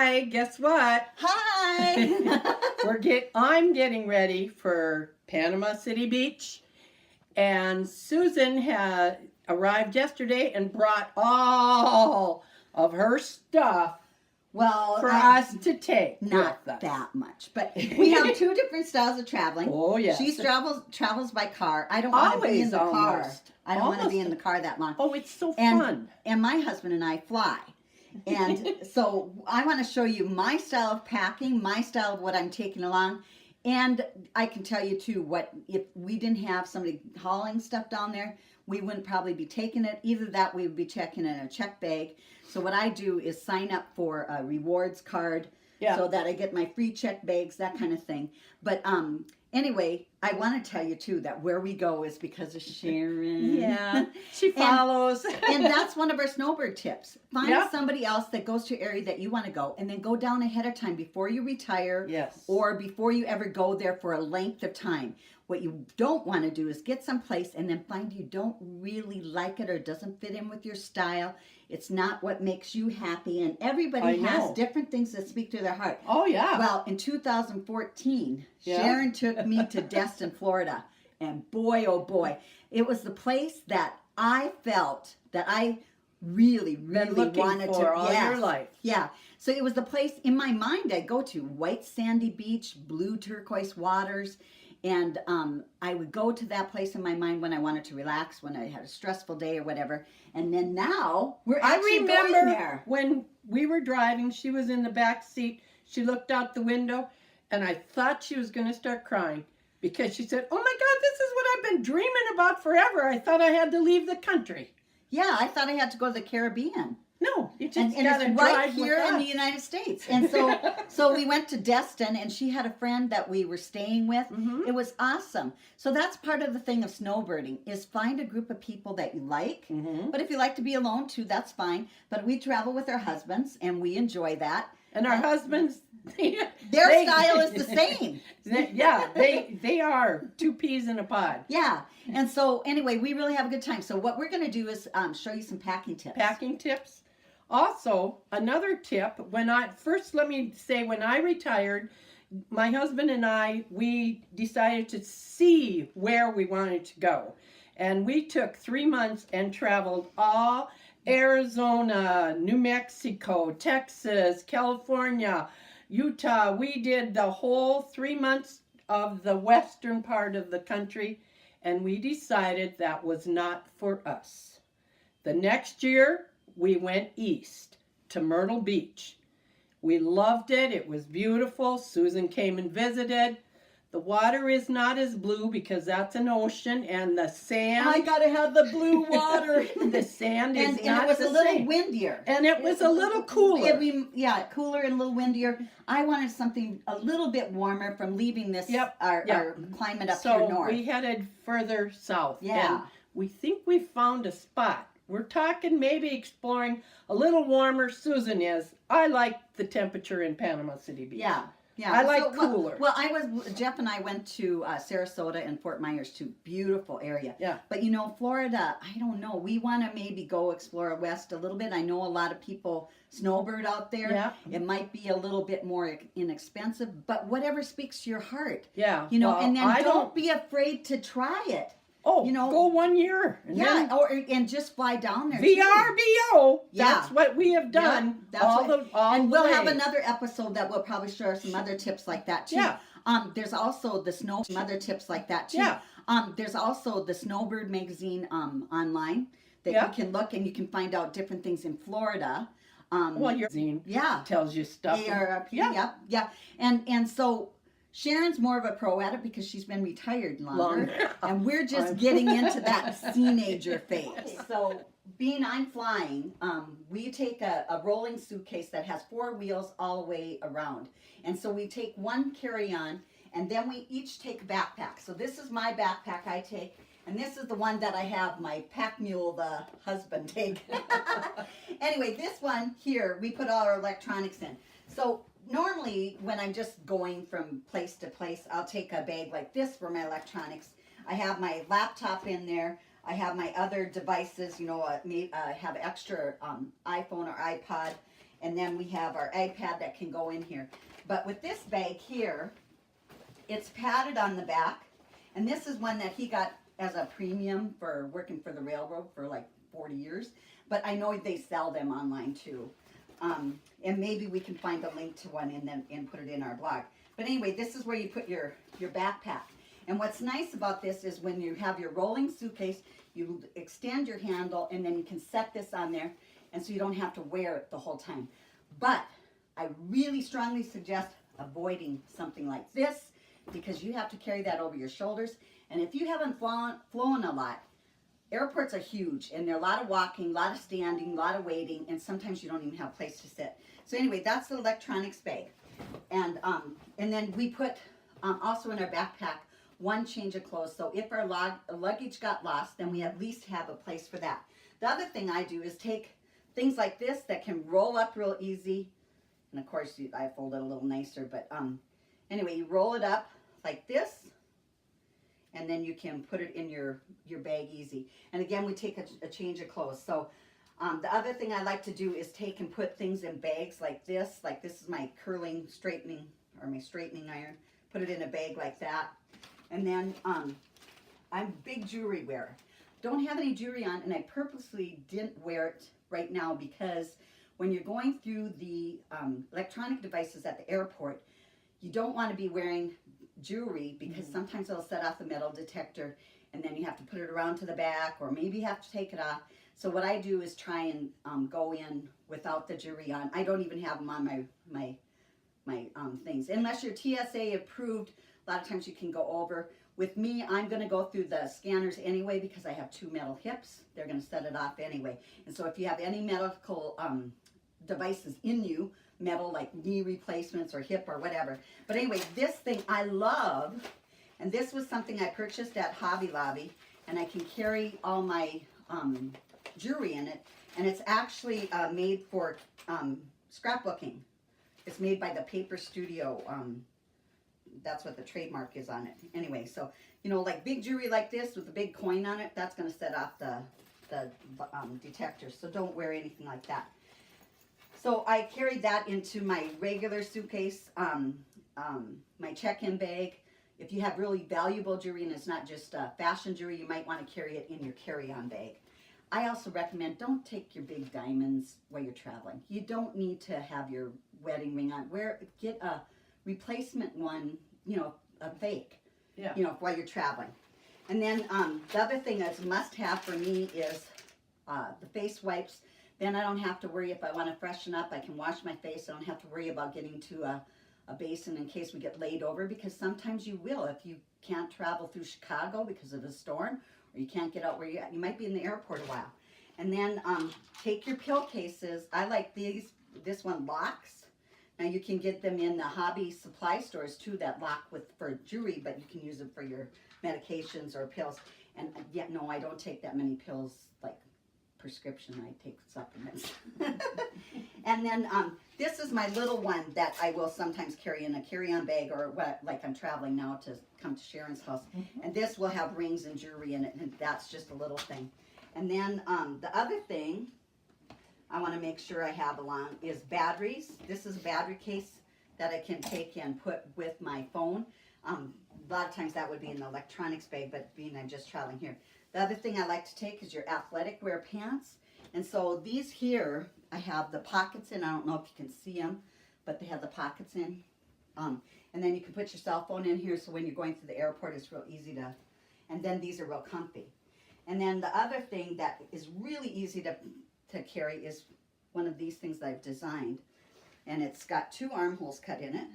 Hi, guess what? Hi. I'm getting ready for Panama City Beach, and Susan had arrived yesterday and brought all of her stuff Well, for us to take. not with us. that much, but we have two different styles of traveling. Oh yes. She travels by car. I don't want to be in the car. I don't want to be in the car that long. Oh, it's so fun. And my husband and I fly. And so I want to show you my style of packing, my style of what I'm taking along. And I can tell you too, what if we didn't have somebody hauling stuff down there, we wouldn't probably be taking it. Either that, we would be checking in a check bag. So what I do is sign up for a rewards card, so that I get my free check bags, that kind of thing. But anyway, I want to tell you too that where we go is because of Sharon. Yeah, she follows. And that's one of our snowbird tips. Find somebody else that goes to an area that you want to go, and then go down ahead of time before you retire. Yes. Or before you ever go there for a length of time. What you don't want to do is get someplace and then find you don't really like it or doesn't fit in with your style. It's not what makes you happy, and everybody has different things that speak to their heart. Oh yeah. Well, in 2014, Sharon took me to Destin, Florida, and boy, oh boy, it was the place that I felt that I really wanted for to. all your life. Yeah. So it was the place in my mind I'd go to: white sandy beach, blue turquoise waters. And I would go to that place in my mind when I wanted to relax, when I had a stressful day or whatever. And then now we're actually going there. When we were driving, she was in the back seat. She looked out the window, and I thought she was going to start crying because she said, "Oh my God, this is what I've been dreaming about forever. I thought I had to leave the country." Yeah, I thought I had to go to the Caribbean. No, you just and got to it's drive right here in the United States. And so we went to Destin, and she had a friend that we were staying with. Mm-hmm. It was awesome. So that's part of the thing of snowbirding, is find a group of people that you like. Mm-hmm. But if you like to be alone too, that's fine. But we travel with our husbands, and we enjoy that. And our husbands, their style is the same. They are two peas in a pod. Yeah. And so anyway, we really have a good time. So what we're going to do is show you some packing tips. Packing tips. Also, another tip, let me say, when I retired, my husband and I, we decided to see where we wanted to go. And we took 3 months and traveled all Arizona, New Mexico, Texas, California, Utah. We did the whole 3 months of the western part of the country, and we decided that was not for us. The next year, we went east to Myrtle Beach. We loved it. It was beautiful. Susan came and visited. The water is not as blue because that's an ocean, and the sand. I gotta have the blue water. The sand is and not it was the a little same. windier. And it was a little cooler. Cooler and a little windier. I wanted something a little bit warmer from leaving this our climate up here north. So we headed further south. Yeah. And we think we found a spot. We're talking maybe exploring a little warmer. Susan is. I like the temperature in Panama City Beach. Yeah. Yeah. I like cooler. Well, Jeff and I went to Sarasota and Fort Myers too. Beautiful area. Yeah. But Florida, I don't know. We want to maybe go explore west a little bit. I know a lot of people snowbird out there. Yeah. It might be a little bit more inexpensive, but whatever speaks to your heart. Yeah. And then don't be afraid to try it. Oh, go 1 year. And just fly down there. VRBO. That's what we have done. And we'll have another episode that will probably share some other tips like that too. Yeah. There's also some other tips like that too. Yeah. There's also the Snowbird magazine online that you can look, and you can find out different things in Florida. Your magazine tells you stuff. ARP. Yeah. And so Sharon's more of a pro at it because she's been retired longer. And we're just getting into that teenager phase. So being I'm flying, we take a rolling suitcase that has 4 wheels all the way around. And so we take one carry-on, and then we each take a backpack. So this is my backpack I take, and this is the one that I have my pack mule, the husband, take. Anyway, this one here, we put all our electronics in. So normally, when I'm just going from place to place, I'll take a bag like this for my electronics. I have my laptop in there. I have my other devices, I have extra iPhone or iPod. And then we have our iPad that can go in here. But with this bag here, it's padded on the back. And this is one that he got as a premium for working for the railroad for like 40 years. But I know they sell them online too. And maybe we can find a link to one and put it in our blog. But anyway, this is where you put your backpack. And what's nice about this is when you have your rolling suitcase, you extend your handle and then you can set this on there, and so you don't have to wear it the whole time. But I really strongly suggest avoiding something like this, because you have to carry that over your shoulders. And if you haven't flown a lot, airports are huge, and there are a lot of walking, a lot of standing, a lot of waiting, and sometimes you don't even have a place to sit. So anyway, that's the electronics bag. And then we put also in our backpack one change of clothes. So if our luggage got lost, then we at least have a place for that. The other thing I do is take things like this that can roll up real easy. And of course, I fold it a little nicer, but anyway, you roll it up like this, and then you can put it in your bag easy. And again, we take a change of clothes. So the other thing I like to do is take and put things in bags like this. Like this is my straightening iron. Put it in a bag like that. And then I'm a big jewelry wearer. Don't have any jewelry on, and I purposely didn't wear it right now because when you're going through the electronic devices at the airport, you don't want to be wearing jewelry because sometimes it'll set off the metal detector, and then you have to put it around to the back, or maybe you have to take it off. So what I do is try and go in without the jewelry on. I don't even have them on my things. Unless you're TSA approved, a lot of times you can go over. With me, I'm going to go through the scanners anyway because I have 2 metal hips. They're going to set it off anyway. And so if you have any medical devices in you, metal like knee replacements or hip or whatever. But anyway, this thing I love, and this was something I purchased at Hobby Lobby, and I can carry all my jewelry in it. And it's actually made for scrapbooking. It's made by the Paper Studio. That's what the trademark is on it. Anyway, so, you know, like big jewelry like this with a big coin on it, that's going to set off the detector. So don't wear anything like that. So I carried that into my regular suitcase, my check-in bag. If you have really valuable jewelry and it's not just fashion jewelry, you might want to carry it in your carry-on bag. I also recommend don't take your big diamonds while you're traveling. You don't need to have your wedding ring on. Get a replacement one, you know, a fake, you know, while you're traveling. And then the other thing that's a must-have for me is the face wipes. Then I don't have to worry if I want to freshen up. I can wash my face. I don't have to worry about getting to a basin in case we get laid over, because sometimes you will if you can't travel through Chicago because of the storm, or you can't get out where you're at. You might be in the airport a while. And then take your pill cases. I like this one locks. Now you can get them in the hobby supply stores too that lock for jewelry, but you can use them for your medications or pills. And yet, no, I don't take that many pills like prescription. I take supplements. And then this is my little one that I will sometimes carry in a carry-on bag, or like I'm traveling now to come to Sharon's house. And this will have rings and jewelry in it, and that's just a little thing. And then the other thing I want to make sure I have along is batteries. This is a battery case that I can take and put with my phone. A lot of times that would be in the electronics bag, but being I'm just traveling here. The other thing I like to take is your athletic wear pants. And so these here, I have the pockets in. I don't know if you can see them, but they have the pockets in. And then you can put your cell phone in here, so when you're going through the airport, it's real easy to, and then these are real comfy. And then the other thing that is really easy to carry is one of these things that I've designed. And it's got 2 armholes cut in it.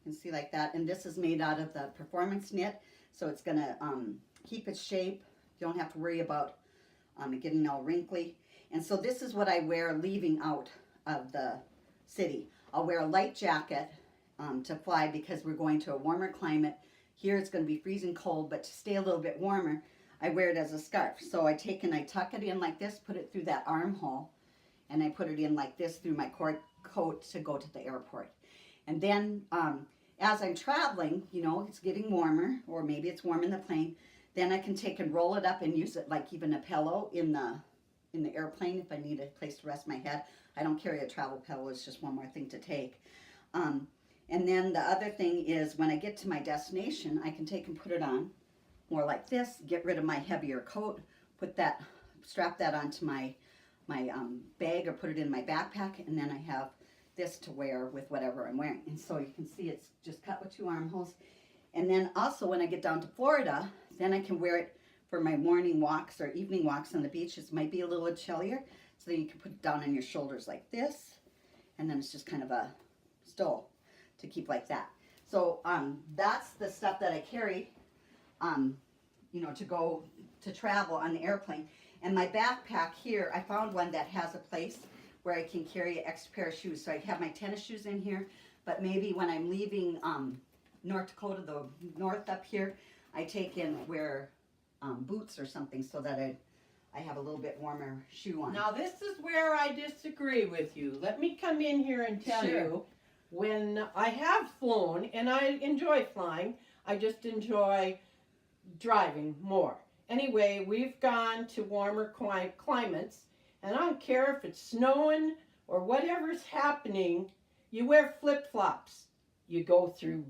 You can see like that. And this is made out of the performance knit, so it's going to keep its shape. You don't have to worry about it getting all wrinkly. And so this is what I wear leaving out of the city. I'll wear a light jacket to fly because we're going to a warmer climate. Here it's going to be freezing cold, but to stay a little bit warmer, I wear it as a scarf. So I take and I tuck it in like this, put it through that armhole, and I put it in like this through my coat to go to the airport. And then as I'm traveling, you know, it's getting warmer, or maybe it's warm in the plane, then I can take and roll it up and use it like even a pillow in the in the airplane if I need a place to rest my head. I don't carry a travel pillow. It's just one more thing to take. And then the other thing is when I get to my destination, I can take and put it on more like this, get rid of my heavier coat, strap that onto my bag or put it in my backpack, and then I have this to wear with whatever I'm wearing. And so you can see it's just cut with 2 armholes. And then also when I get down to Florida, then I can wear it for my morning walks or evening walks on the beach. It might be a little chillier, so then you can put it down on your shoulders like this, and then it's just kind of a stole to keep like that. So that's the stuff that I carry, you know, to go to travel on the airplane. And my backpack here, I found one that has a place where I can carry an extra pair of shoes. So I have my tennis shoes in here, but maybe when I'm leaving North Dakota, the north up here, I take in wear boots or something so that I have a little bit warmer shoe on. Now this is where I disagree with you. Let me come in here and tell you, when I have flown, and I enjoy flying, I just enjoy driving more. Anyway, we've gone to warmer climates, and I don't care if it's snowing or whatever's happening, you wear flip-flops. You go through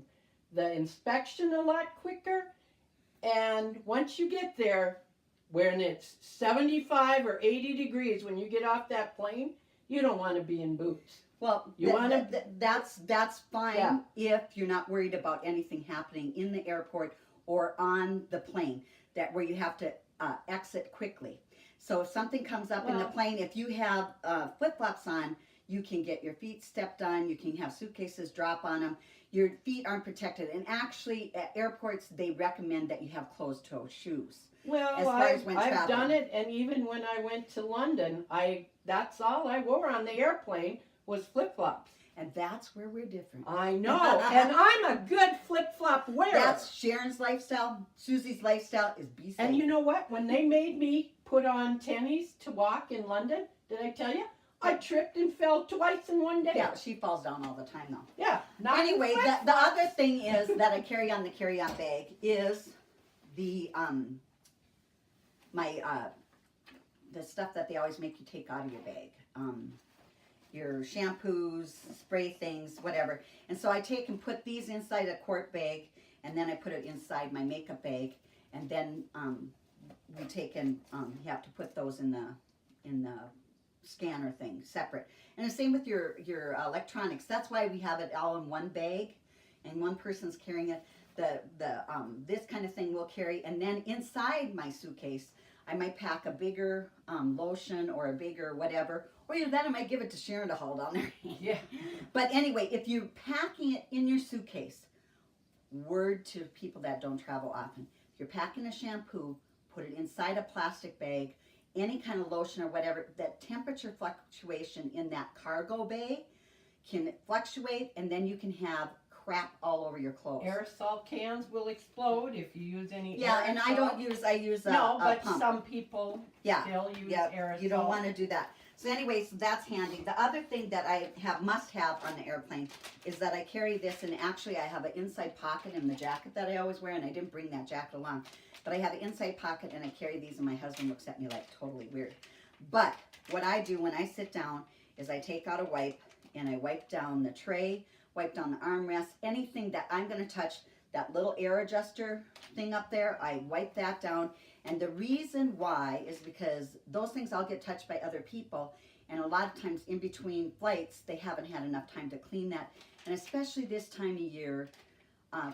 the inspection a lot quicker, and once you get there, when it's 75 or 80 degrees when you get off that plane, you don't want to be in boots. Well, that's fine if you're not worried about anything happening in the airport or on the plane, where you have to exit quickly. So if something comes up in the plane, if you have flip-flops on, you can get your feet stepped on, you can have suitcases drop on them. Your feet aren't protected. And actually, at airports, they recommend that you have closed-toe shoes. Well, I've done it, and even when I went to London, that's all I wore on the airplane was flip-flops. And that's where we're different. I know, and I'm a good flip-flop wearer. That's Sharon's lifestyle. Susie's lifestyle is be safe. And you know what? When they made me put on tennies to walk in London, did I tell you? I tripped and fell twice in one day. Yeah, she falls down all the time though. Yeah. Anyway, the other thing is that I carry on the carry-on bag is the the stuff that they always make you take out of your bag. Your shampoos, spray things, whatever. And so I take and put these inside a quart bag, and then I put it inside my makeup bag, and then we take and you have to put those in the scanner thing separate. And the same with your electronics. That's why we have it all in one bag, and one person's carrying it. This kind of thing we'll carry, and then inside my suitcase I might pack a bigger lotion or a bigger whatever, or either that I might give it to Sharon to hold on there. Yeah. But anyway, if you're packing it in your suitcase, word to people that don't travel often, if you're packing a shampoo, put it inside a plastic bag, any kind of lotion or whatever. That temperature fluctuation in that cargo bay can fluctuate, and then you can have crap all over your clothes. Aerosol cans will explode if you use any Yeah, aerosol. and I use no, but pump. some people still use aerosol. You don't want to do that. So anyway, so that's handy. The other thing that I must have on the airplane is that I carry this, and actually I have an inside pocket in the jacket that I always wear, and I didn't bring that jacket along. But I have an inside pocket, and I carry these, and my husband looks at me like totally weird. But what I do when I sit down is I take out a wipe, and I wipe down the tray, wipe down the armrest, anything that I'm going to touch, that little air adjuster thing up there, I wipe that down. And the reason why is because those things all get touched by other people, and a lot of times in between flights, they haven't had enough time to clean that. And especially this time of year,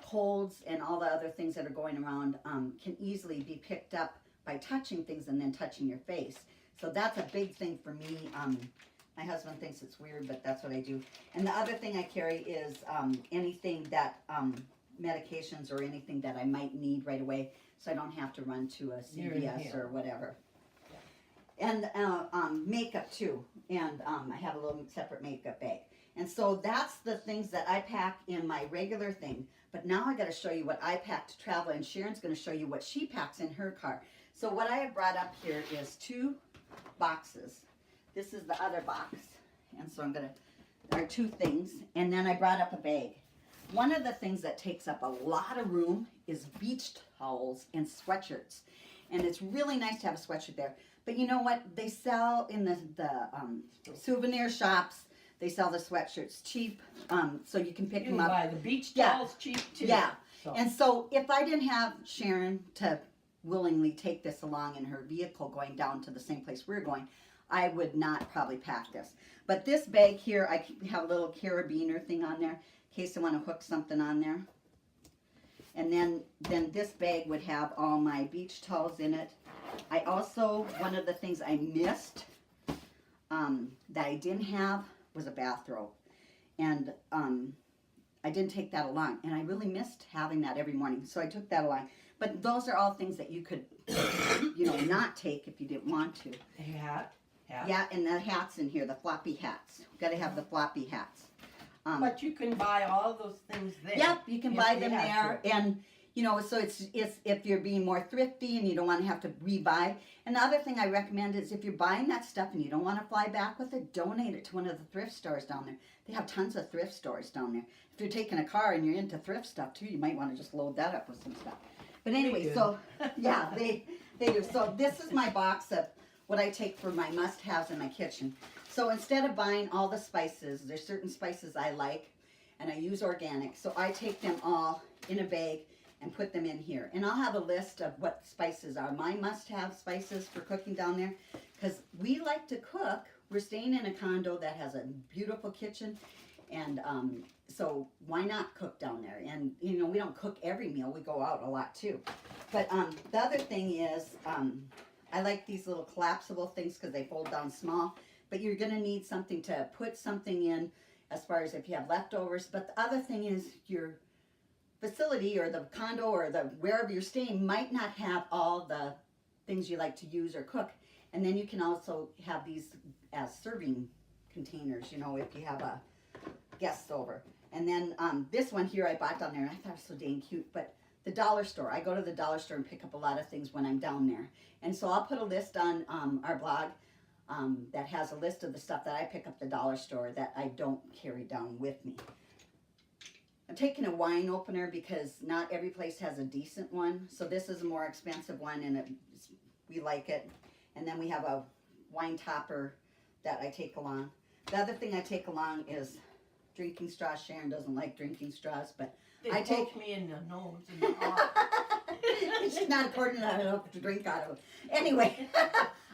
colds and all the other things that are going around can easily be picked up by touching things and then touching your face. So that's a big thing for me. My husband thinks it's weird, but that's what I do. And the other thing I carry is anything that, medications or anything that I might need right away, so I don't have to run to a CVS or whatever. Yeah. And makeup too. And I have a little separate makeup bag. And so that's the things that I pack in my regular thing. But now I got to show you what I pack to travel, and Sharon's going to show you what she packs in her car. So what I have brought up here is 2 boxes. This is the other box. And so there are 2 things. And then I brought up a bag. One of the things that takes up a lot of room is beach towels and sweatshirts. And it's really nice to have a sweatshirt there. But you know what? They sell in the souvenir shops. They sell the sweatshirts cheap, so you can pick You them can up. buy the beach Yeah. towels cheap too. Yeah. So. And so if I didn't have Sharon to willingly take this along in her vehicle going down to the same place we're going, I would not probably pack this. But this bag here, I have a little carabiner thing on there in case I want to hook something on there. And then this bag would have all my beach towels in it. I also, one of the things I missed that I didn't have was a bathrobe. And I didn't take that along. And I really missed having that every morning. So I took that along. But those are all things that you could, not take if you didn't want to. A hat. Yeah, and the hats in here, the floppy hats. Got to have the floppy hats. But you can buy all those things there. Yep, you can if buy you them have there, and so it's if you're being more thrifty and you don't want to have to rebuy. And the other thing I recommend is if you're buying that stuff and you don't want to fly back with it, donate it to one of the thrift stores down there. They have tons of thrift stores down there. If you're taking a car and you're into thrift stuff too, you might want to just load that up with some stuff. But anyway, so yeah, they do. So this is my box of what I take for my must-haves in my kitchen. So instead of buying all the spices, there's certain spices I like, and I use organic. So I take them all in a bag and put them in here. And I'll have a list of what spices are my must-have spices for cooking down there, because we like to cook. We're staying in a condo that has a beautiful kitchen, and so why not cook down there? And we don't cook every meal. We go out a lot too. But the other thing is, I like these little collapsible things because they fold down small. But you're going to need something to put something in as far as if you have leftovers. But the other thing is your facility or the condo or the wherever you're staying might not have all the things you like to use or cook. And then you can also have these as serving containers, if you have a guest over. And then this one here I bought down there, and I thought it was so dang cute. But the dollar store, I go to the dollar store and pick up a lot of things when I'm down there. And so I'll put a list on our blog that has a list of the stuff that I pick up at the dollar store that I don't carry down with me. I'm taking a wine opener because not every place has a decent one. So this is a more expensive one, and we like it. And then we have a wine topper that I take along. The other thing I take along is drinking straws. Sharon doesn't like drinking straws, but They poke me in the nose and the heart. She's not important enough to drink out of. Anyway,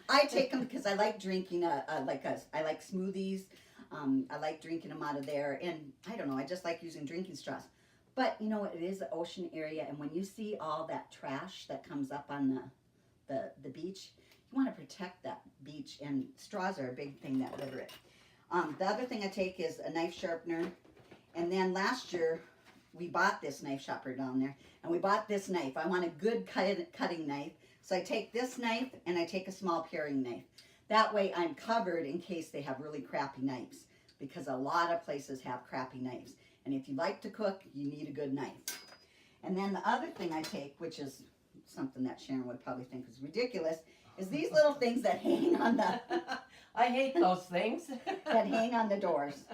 I take them because I like drinking. I like smoothies. I like drinking them out of there, and I don't know. I just like using drinking straws. But it is the ocean area, and when you see all that trash that comes up on the beach, you want to protect that beach, and straws are a big thing that litter it. The other thing I take is a knife sharpener, and then last year we bought this knife sharpener down there, and we bought this knife. I want a good cutting knife, so I take this knife and I take a small paring knife. That way I'm covered in case they have really crappy knives, because a lot of places have crappy knives. And if you like to cook, you need a good knife. And then the other thing I take, which is something that Sharon would probably think is ridiculous, is these little things that hang on the I hate those things. that hang on the doors.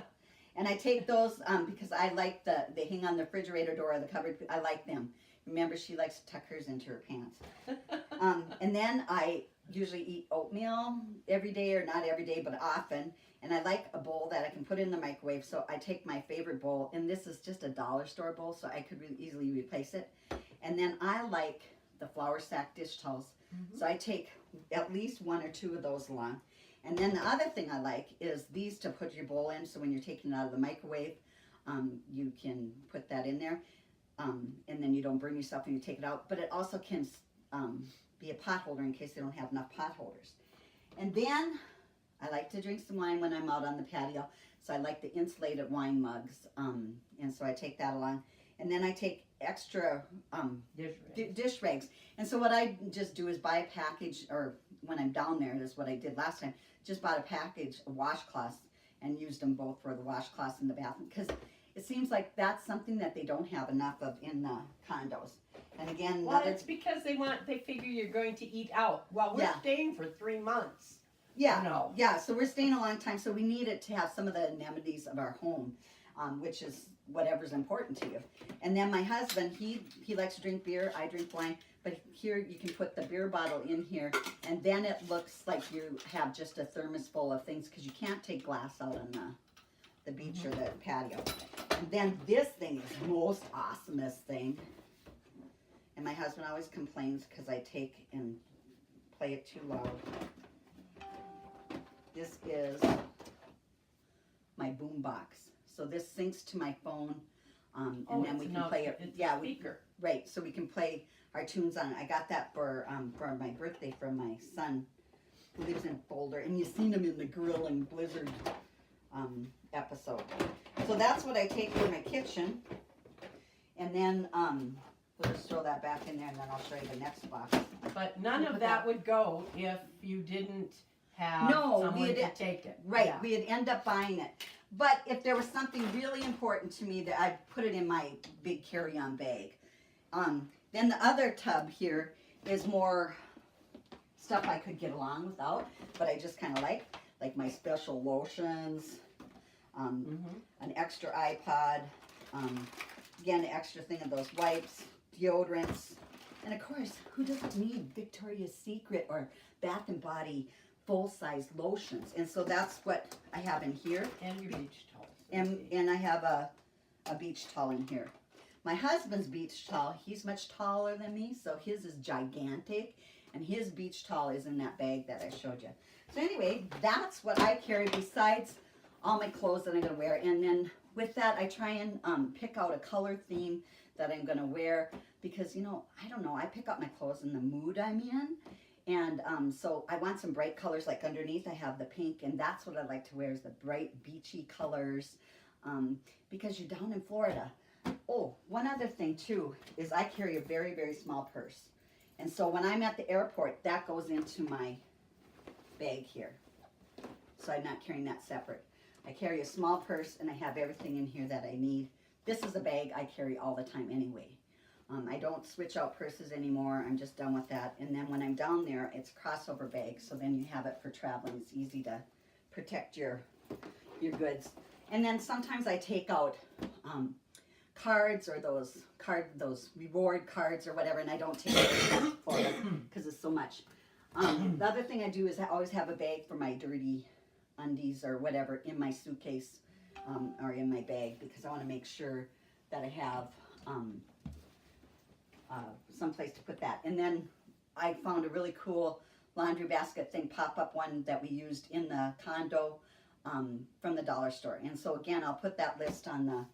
And I take those because I like they hang on the refrigerator door or the cupboard. I like them. Remember, she likes to tuck hers into her pants. And then I usually eat oatmeal every day, or not every day, but often. And I like a bowl that I can put in the microwave. So I take my favorite bowl, and this is just a dollar store bowl, so I could really easily replace it. And then I like the flour sack dish towels. Mm-hmm. So I take at least one or two of those along. And then the other thing I like is these to put your bowl in, so when you're taking it out of the microwave, you can put that in there. And then you don't burn yourself when you take it out. But it also can be a pot holder in case they don't have enough pot holders. And then I like to drink some wine when I'm out on the patio. So I like the insulated wine mugs. And so I take that along. And then I take extra dish rags. And so what I just do is buy a package, or when I'm down there, that's what I did last time, just bought a package of washcloths and used them both for the washcloths in the bathroom. Because it seems like that's something that they don't have enough of in the condos. And again, well, it's because they figure you're going to eat out. Well, we're staying for 3 months. Yeah, No. yeah. So we're staying a long time, so we need it to have some of the amenities of our home, which is whatever's important to you. And then my husband, he likes to drink beer. I drink wine. But here you can put the beer bottle in here, and then it looks like you have just a thermos full of things because you can't take glass out on the beach or the patio. And then this thing is the most awesomest thing. And my husband always complains because I take and play it too loud. This is my boom box. So this syncs to my phone, and then we can play it. Yeah, speaker. Right. So we can play our tunes on it. I got that for my birthday from my son, who lives in Boulder, and you've seen him in the Grilling Blizzard episode. So that's what I take for my kitchen, and then we'll just throw that back in there, and then I'll show you the next box. But none of that would go if you didn't have someone to take it. Right, Yeah. we'd end up buying it. But if there was something really important to me, that I'd put it in my big carry-on bag. Then the other tub here is more stuff I could get along without, but I just kind of like my special lotions, an extra iPod, again, an extra thing of those wipes, deodorants, and of course, who doesn't need Victoria's Secret or Bath and Body full-size lotions? And so that's what I have in here. And your beach towels. And I have a beach towel in here. My husband's beach towel, he's much taller than me, so his is gigantic, and his beach towel is in that bag that I showed you. So anyway, that's what I carry besides all my clothes that I'm going to wear. And then with that, I try and pick out a color theme that I'm going to wear because, you know, I don't know, I pick out my clothes in the mood I'm in. And so I want some bright colors, like underneath I have the pink, and that's what I like to wear is the bright beachy colors because you're down in Florida. Oh, one other thing too is I carry a very, very small purse. And so when I'm at the airport, that goes into my bag here. So I'm not carrying that separate. I carry a small purse and I have everything in here that I need. This is a bag I carry all the time anyway. I don't switch out purses anymore. I'm just done with that. And then when I'm down there, it's a crossover bag. So then you have it for traveling. It's easy to protect your goods. And then sometimes I take out cards or those reward cards or whatever, and I don't take it for it because it's so much. The other thing I do is I always have a bag for my dirty undies or whatever in my suitcase or in my bag because I want to make sure that I have some place to put that. And then I found a really cool laundry basket thing, pop-up one that we used in the condo from the dollar store. And so again, I'll put that list on the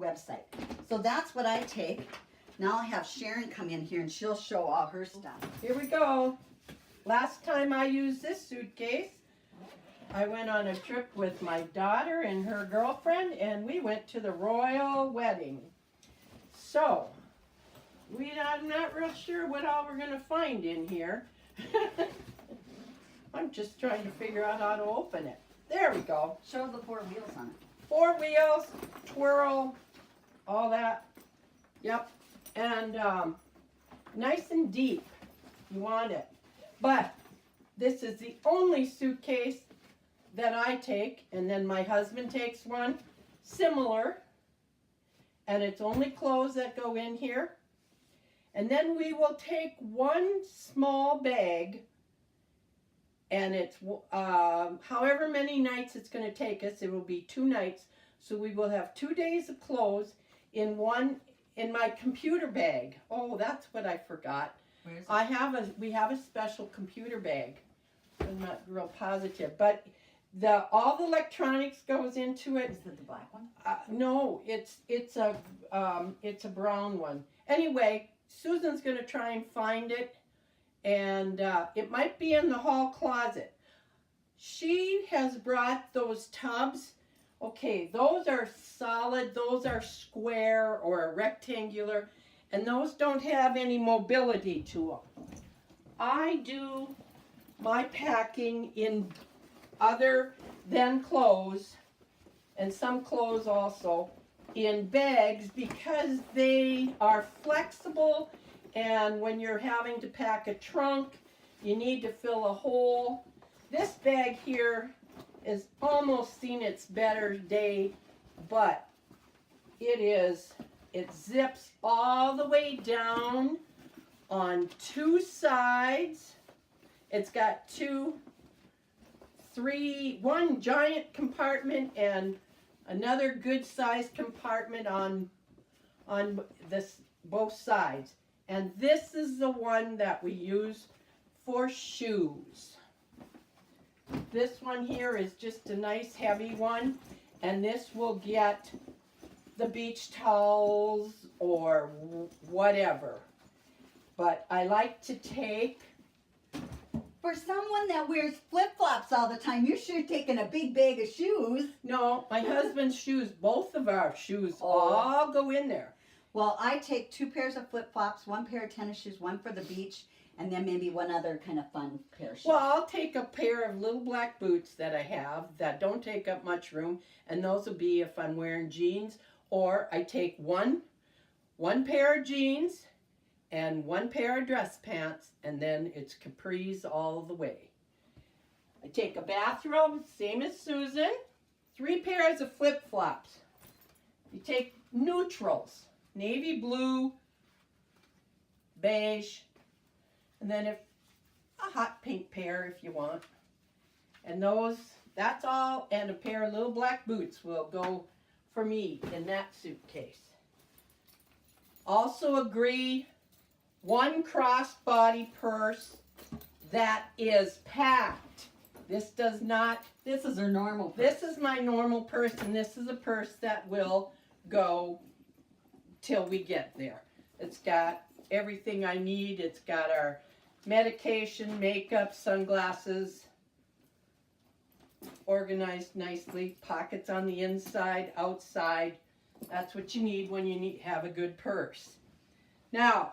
website. So that's what I take. Now I have Sharon come in here and she'll show all her stuff. Here we go. Last time I used this suitcase, I went on a trip with my daughter and her girlfriend, and we went to the royal wedding. So, I'm not real sure what all we're going to find in here. I'm just trying to figure out how to open it. There we go. Show the 4 wheels on it. 4 wheels, twirl, all that. Yep. And nice and deep. You want it. But this is the only suitcase that I take, and then my husband takes one similar, and it's only clothes that go in here. And then we will take one small bag, and it's however many nights it's going to take us. It will be 2 nights, so we will have 2 days of clothes in my computer bag. Oh, that's what I forgot. Where is it? We have a special computer bag. I'm not real positive, but all the electronics goes into it. Is it the black one? No, it's a brown one. Anyway, Susan's going to try and find it, and it might be in the hall closet. She has brought those tubs. Okay, those are solid, those are square or rectangular, and those don't have any mobility to them. I do my packing in other than clothes, and some clothes also, in bags because they are flexible, and when you're having to pack a trunk, you need to fill a hole This bag here is almost seen its better day, but it zips all the way down on two sides. It's got one giant compartment and another good sized compartment on this both sides. And this is the one that we use for shoes. This one here is just a nice heavy one, and this will get the beach towels or whatever. But I like to take... For someone that wears flip-flops all the time, you're sure taking a big bag of shoes. No, my husband's shoes, both of our shoes, Oh. all go in there. Well, I take 2 pairs of flip-flops, 1 pair of tennis shoes, 1 for the beach, and then maybe one other kind of fun pair of shoes. Well, I'll take a pair of little black boots that I have that don't take up much room, and those will be if I'm wearing jeans, or I take one pair of jeans and 1 pair of dress pants, and then it's capris all the way. I take a bathrobe, same as Susan, 3 pairs of flip-flops. You take neutrals, navy blue, beige, and then a hot pink pair if you want. And that's all, and a pair of little black boots will go for me in that suitcase. Also agree, 1 crossbody purse that is packed. This is her normal purse. This is my normal purse, and this is a purse that will go till we get there. It's got everything I need. It's got our medication, makeup, sunglasses, organized nicely, pockets on the inside, outside. That's what you need when you have a good purse. Now,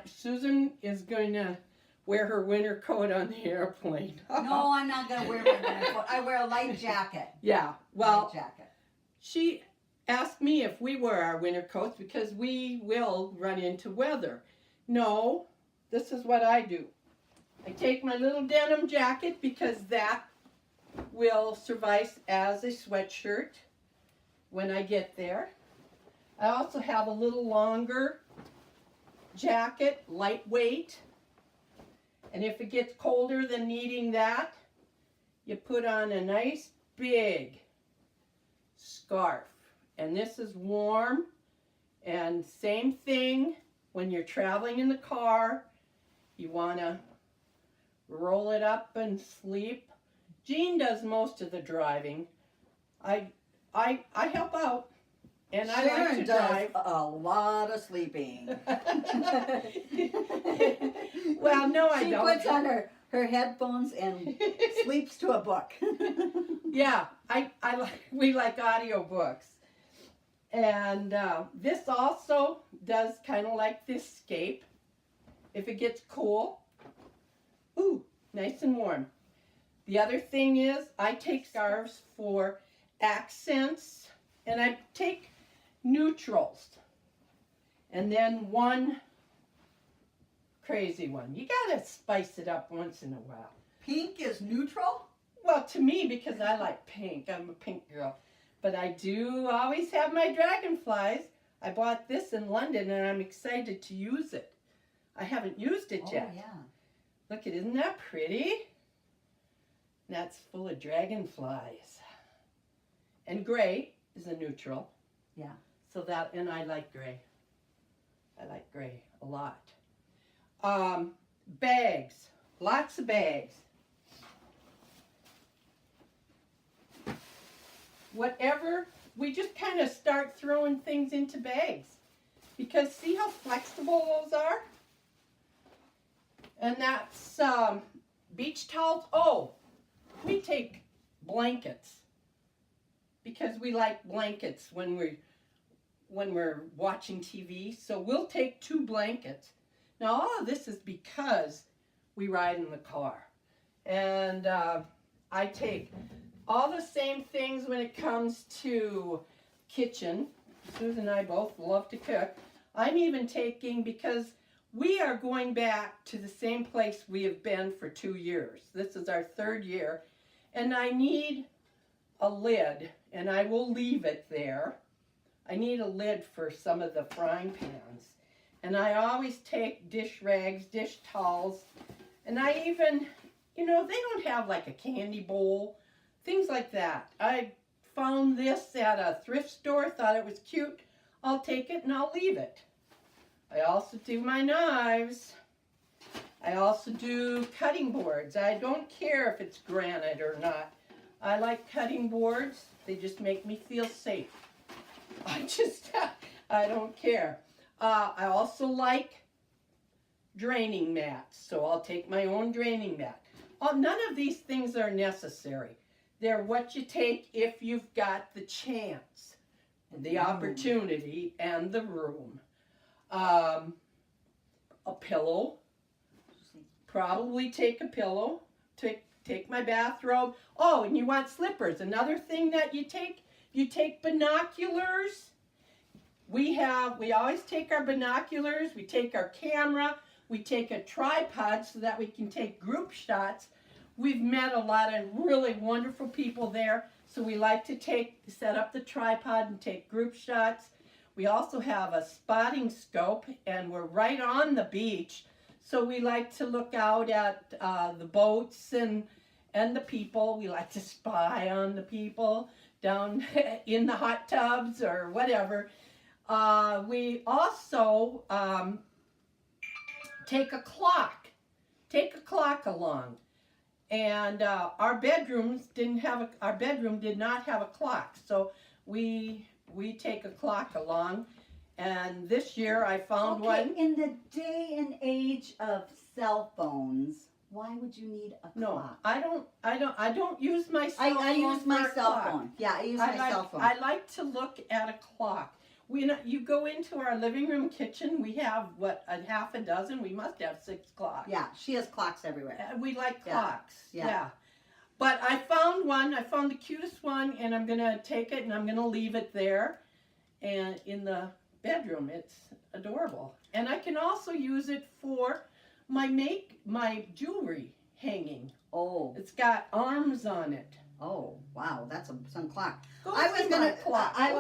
Susan is going to wear her winter coat on the airplane. No, I'm not going to wear my winter coat. I wear a light jacket. Yeah, well, Light jacket. she asked me if we wear our winter coats because we will run into weather. No, this is what I do. I take my little denim jacket because that will suffice as a sweatshirt when I get there. I also have a little longer jacket, lightweight. And if it gets colder than needing that, you put on a nice big scarf. And this is warm. And same thing when you're traveling in the car, you want to roll it up and sleep. Jean does most of the driving. I help out, and I like to drive. A lot of sleeping. Well, no, I she don't. She puts on her headphones and sleeps to a book. Yeah, we like audiobooks. And this also does kind of like the Escape. If it gets cool, ooh, nice and warm. The other thing is I take scarves for accents, and I take neutrals. And then one crazy one. You gotta spice it up once in a while. Pink is neutral? Well, to me, because I like pink. I'm a pink girl. But I do always have my dragonflies. I bought this in London, and I'm excited to use it. I haven't used it yet. Oh, yeah. Look, isn't that pretty? That's full of dragonflies. And gray is a neutral. Yeah. So that, and I like gray. I like gray a lot. Bags. Lots of bags. Whatever, we just kind of start throwing things into bags. Because see how flexible those are? And that's beach towels. Oh, we take blankets. Because we like blankets when we're watching TV. So we'll take 2 blankets. Now all of this is because we ride in the car. And I take all the same things when it comes to kitchen. Susan and I both love to cook. I'm even taking, because we are going back to the same place we have been for 2 years. This is our 3rd year, and I need a lid, and I will leave it there. I need a lid for some of the frying pans. And I always take dish rags, dish towels, and I even, they don't have like a candy bowl, things like that. I found this at a thrift store, thought it was cute. I'll take it and I'll leave it. I also do my knives. I also do cutting boards. I don't care if it's granite or not. I like cutting boards. They just make me feel safe. I don't care. I also like draining mats, so I'll take my own draining mat. None of these things are necessary. They're what you take if you've got the chance, the opportunity, and the room. A pillow. Probably take a pillow. Take my bathrobe. Oh, and you want slippers. Another thing that you take binoculars. We always take our binoculars. We take our camera. We take a tripod so that we can take group shots. We've met a lot of really wonderful people there, so we like to set up the tripod and take group shots. We also have a spotting scope, and we're right on the beach, so we like to look out at the boats and the people. We like to spy on the people down in the hot tubs or whatever. We also take a clock. Take a clock along. And our bedroom did not have a clock, so we take a clock along. And this year I found one. In the day and age of cell phones, why would you need a clock? No, I don't use my cell phone. I use my cell phone. Yeah, I use my cell phone. I like to look at a clock. You go into our living room kitchen, we have, a half a dozen? We must have 6 clocks. Yeah, she has clocks everywhere. We like clocks. Yeah. But I found one, I found the cutest one, and I'm going to take it and I'm going to leave it there and in the bedroom. It's adorable. And I can also use it for my jewelry hanging. Oh. It's got arms on it. Oh, wow, that's some clock. Go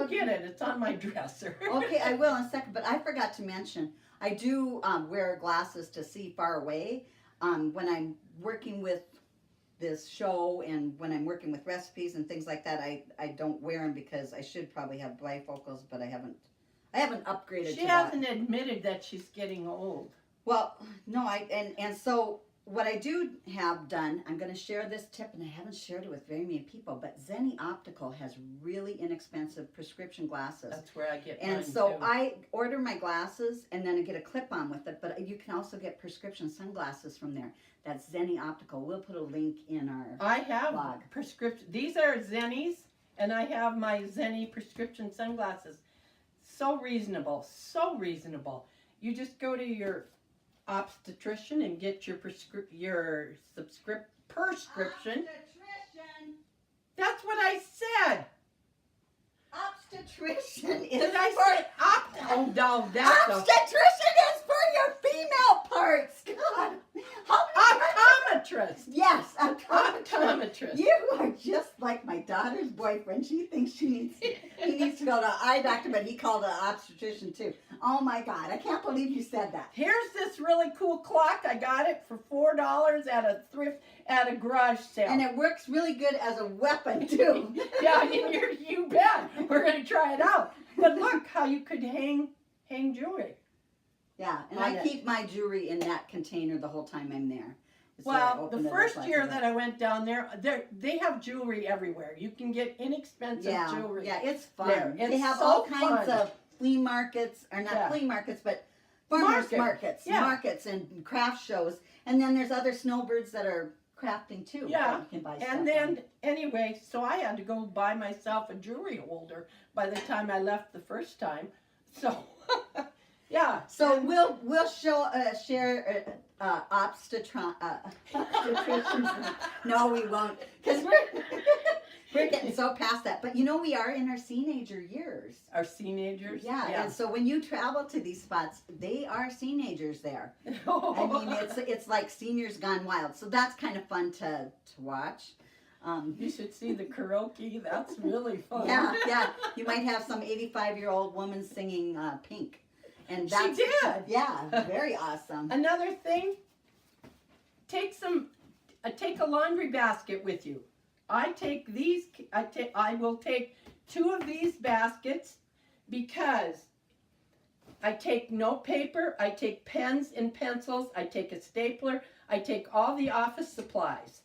get it. It's on my dresser. Okay, I will in a second, but I forgot to mention, I do wear glasses to see far away. When I'm working with this show and when I'm working with recipes and things like that, I don't wear them because I should probably have bifocals, but I haven't upgraded She to that. hasn't admitted that she's getting old. Well, no, and so what I do have done, I'm going to share this tip, and I haven't shared it with very many people, but Zenni Optical has really inexpensive prescription glasses. That's where I get and mine, so too. I order my glasses, and then I get a clip-on with it, but you can also get prescription sunglasses from there. That's Zenni Optical. We'll put a link in our I have blog. prescription. These are Zenni's, and I have my Zenni prescription sunglasses. So reasonable, so reasonable. You just go to your obstetrician and get your prescription. Obstetrician. That's what I said. Obstetrician is Did I for say Oh no, that's obstetrician is for your female parts. God, optometrist. Yes, Optometrist. You are just like my daughter's boyfriend. She thinks he needs to go to an eye doctor, but he called an obstetrician too. Oh my God, I can't believe you said that. Here's this really cool clock. I got it for $4 at a garage sale. And it works really good as a weapon too. Yeah, you bet. We're gonna try it out. But look how you could hang jewelry. Yeah, and I keep my jewelry in that container the whole time I'm there. Well, the first year that I went down there, they have jewelry everywhere. You can get inexpensive jewelry. Yeah, it's fun. There. They have all kinds of flea markets, or not flea markets, but farmers markets and craft shows. And then there's other snowbirds that are crafting too. Yeah, you can buy and then anyway, so I had to go buy myself a jewelry holder by the time I left the first time. So, yeah. So we'll share obstetricians. No, we won't, because We're getting so past that. But you know, we are in our teenager years. Our teenagers. Yeah, and so when you travel to these spots, they are teenagers there. I mean, it's like seniors gone wild. So that's kind of fun to watch. You should see the karaoke. That's really fun. Yeah. You might have some 85-year-old woman singing Pink. And that's, she did. Yeah, very awesome. Another thing, take a laundry basket with you. I will take 2 of these baskets because I take note paper, I take pens and pencils, I take a stapler, I take all the office supplies.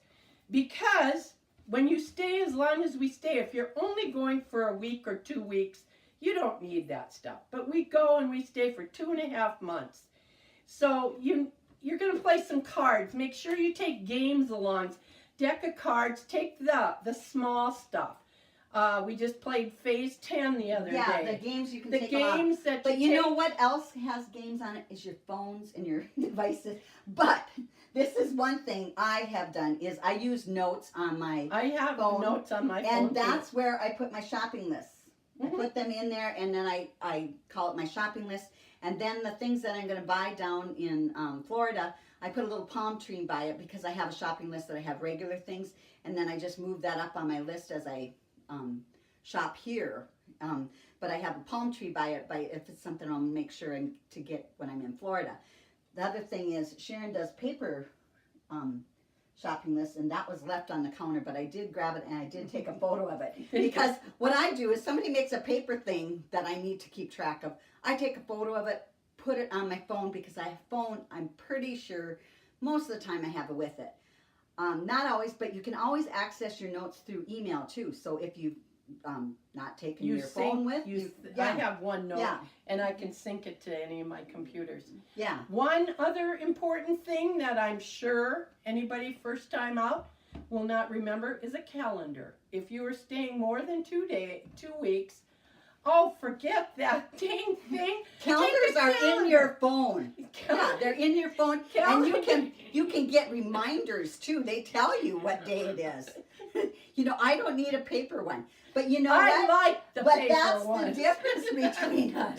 Because when you stay as long as we stay, if you're only going for a week or 2 weeks, you don't need that stuff. But we go and we stay for 2.5 months. So you're going to play some cards. Make sure you take games along. Deck of cards. Take the small stuff. We just played Phase 10 the other day. Yeah, the games you can take games that But you know what else has games on it is your phones and your devices. But this is one thing I have done is I use notes on my I have phone, notes on my phone. and that's where I put my shopping lists. I put them in there, and then I call it my shopping list. And then the things that I'm going to buy down in Florida, I put a little palm tree by it because I have a shopping list that I have regular things, and then I just move that up on my list as I shop here. But I have a palm tree by it. If it's something I'll make sure to get when I'm in Florida. The other thing is Sharon does paper shopping list, and that was left on the counter, but I did grab it and I did take a photo of it, because what I do is somebody makes a paper thing that I need to keep track of. I take a photo of it, put it on my phone, because I have phone, I'm pretty sure most of the time I have it with it. Not always, but you can always access your notes through email too. So if you've not taken your phone with you, I have OneNote, yeah, and I can sync it to any of my computers. yeah. One other important thing that I'm sure anybody first time out will not remember is a calendar. If you are staying more than 2 weeks, oh, forget that dang thing. Calendars are in your phone. Yeah, they're in your phone, and you can get reminders too. They tell you what day it is. You know, I don't need a paper one, but you know I what? like the But paper that's ones. the difference between us.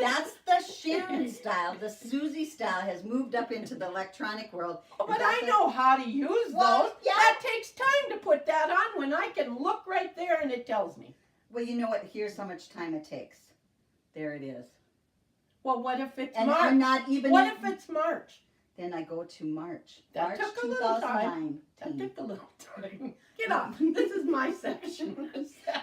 That's the Sharon style. The Susie style has moved up into the electronic world. Oh, but I know how to use Well, those. yeah. That takes time to put that on when I can look right there and it tells me. Well, you know what? Here's how much time it takes. There it is. Well, what if it's And March? I'm not even. What if it's March? Then I go to March. That March took a little time. 2019. That took a little time. Get up. This is my section.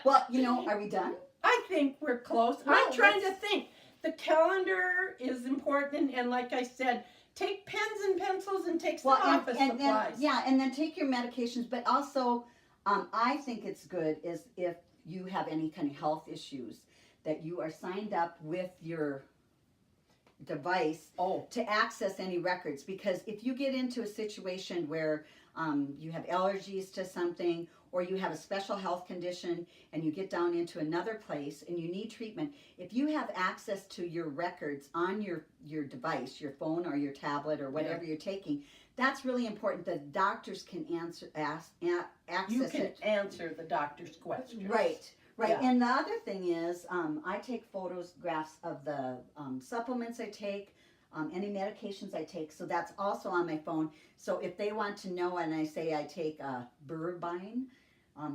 Well, you know, are we done? I think we're close. Well, I'm trying to think. The calendar is important, and like I said, take pens and pencils and take some office supplies. Yeah, and then take your medications. But also, I think it's good is if you have any kind of health issues that you are signed up with your device to access any records, because if you get into a situation where you have allergies to something, or you have a special health condition and you get down into another place and you need treatment, if you have access to your records on your device, your phone or your tablet or whatever you're taking, that's really important. The doctors can access You can it. answer the doctor's questions. Right. Right, Yeah. and the other thing is, I take photographs of the supplements I take, any medications I take, so that's also on my phone. So if they want to know, and I say I take Burbine,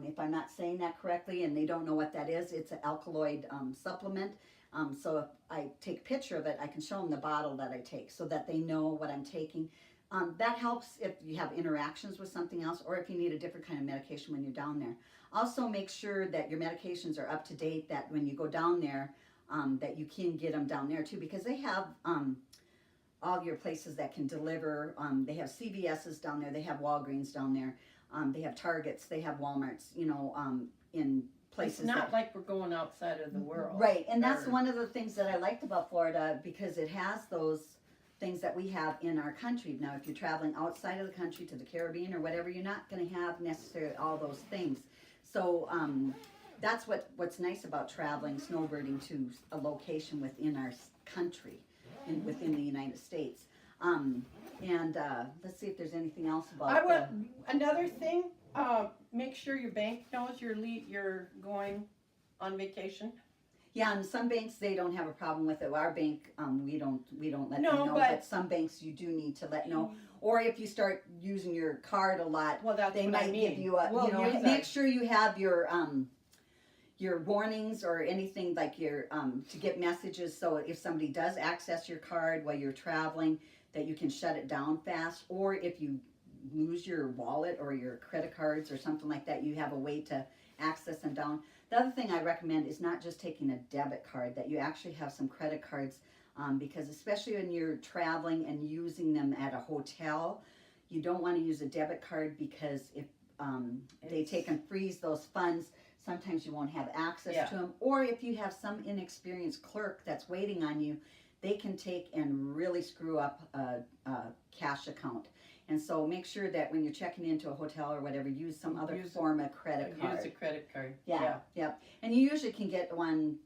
if I'm not saying that correctly, and they don't know what that is, it's an alkaloid supplement. So if I take a picture of it, I can show them the bottle that I take, so that they know what I'm taking. That helps if you have interactions with something else, or if you need a different kind of medication when you're down there. Also, make sure that your medications are up to date, that when you go down there, that you can get them down there too, because they have all your places that can deliver. They have CVS's down there, they have Walgreens down there, they have Targets, they have Walmarts, you know, in places. It's not like we're going outside of the world. Right, and that's one of the things that I liked about Florida, because it has those things that we have in our country. Now, if you're traveling outside of the country to the Caribbean or whatever, you're not going to have necessarily all those things. So that's what's nice about traveling, snowbirding to a location within our country, within the United States. And let's see if there's anything else about Another thing, make sure your bank knows you're going on vacation. Yeah, and some banks they don't have a problem with it. Our bank, we don't let No, them know. but- But some banks you do need to let know. Or if you start using your card a lot, Well, that's they what I might mean. give you a We'll use make our- sure you have your warnings or anything like your to get messages, so if somebody does access your card while you're traveling, that you can shut it down fast. Or if you lose your wallet or your credit cards or something like that, you have a way to access them down. The other thing I recommend is not just taking a debit card, that you actually have some credit cards, because especially when you're traveling and using them at a hotel, you don't want to use a debit card, because if they take and freeze those funds, sometimes you won't have access to them. Or if you have some inexperienced clerk that's waiting on you, they can take and really screw up a cash account. And so make sure that when you're checking into a hotel or whatever, use some other form of credit card. Use a credit card. Yeah, yep. And you usually can get one,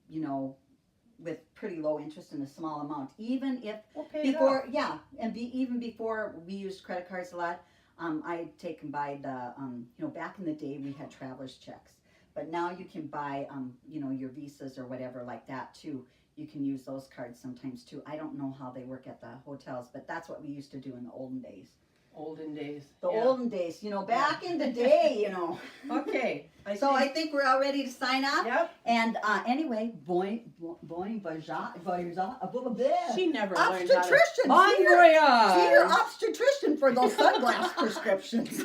with pretty low interest in a small amount, even if We'll pay it before, off. even before we used credit cards a lot. I take and buy the, back in the day we had traveler's checks, but now you can buy, your visas or whatever like that too. You can use those cards sometimes too. I don't know how they work at the hotels, but that's what we used to do in the olden days. Olden days. The olden days, back in the day, Okay. So I think we're all ready to sign off. Yep. And anyway, boing, She never learned how obstetrician. to. See your Andrea! obstetrician for those sunglass prescriptions.